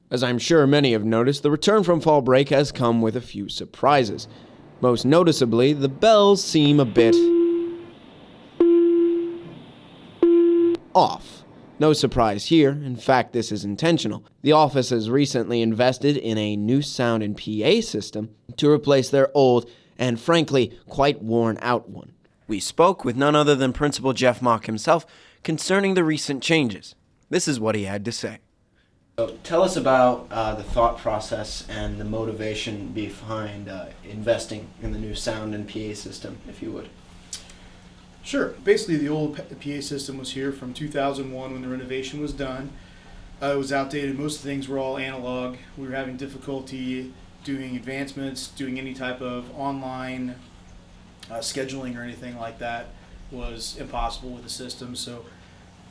As I'm sure many have noticed, the return from fall break has come with a few surprises. Most noticeably, the bells seem a bit off. No surprise here, in fact this is intentional. The office has recently invested in a new sound and PA system to replace their old and frankly quite worn out one. We spoke with none other than Principal Jeff Mock himself concerning the recent changes. This is what he had to say. So tell us about the thought process and the motivation behind investing in the new sound and PA system, if you would. Sure. Basically, the old PA system was here from 2001 when the renovation was done. It was outdated. Most of the things were all analog. We were having difficulty doing advancements, doing any type of online scheduling or anything like that was impossible with the system. So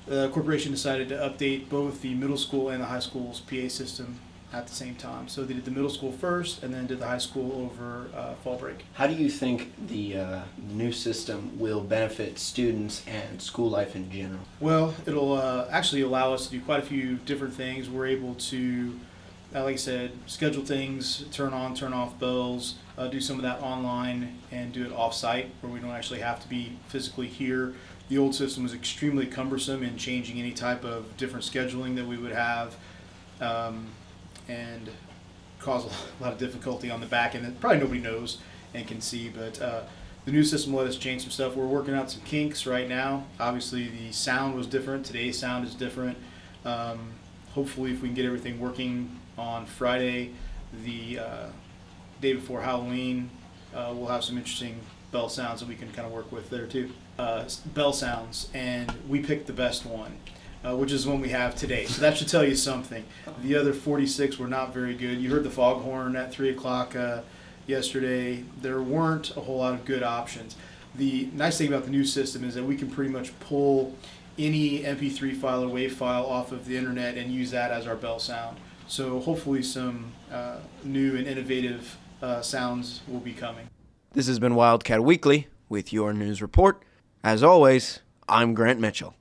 the corporation decided to update both the middle school and the high school's PA system at the same time. So they did the middle school first and then did the high school over fall break. How do you think the new system will benefit students and school life in general? Well, it'll actually allow us to do quite a few different things. We're able to, like I said, schedule things, turn on, turn off bells, do some of that online and do it off-site where we don't actually have to be physically here. The old system was extremely cumbersome in changing any type of different scheduling that we would have. And cause a lot of difficulty on the back end that probably nobody knows and can see, but the new system let us change some stuff. We're working out some kinks right now. Obviously the sound was different. Today's sound is different. Hopefully if we can get everything working on Friday, the day before Halloween, we'll have some interesting bell sounds that we can kind of work with there too. Bell sounds, and we picked the best one. Which is one we have today. So that should tell you something. The other 46 were not very good. You heard the foghorn at 3 o'clock yesterday. There weren't a whole lot of good options. The nice thing about the new system is that we can pretty much pull any MP3 file or WAV file off of the internet and use that as our bell sound. So hopefully some new and innovative sounds will be coming. This has been Wildcat Weekly with your news report. As always, I'm Grant Mitchell.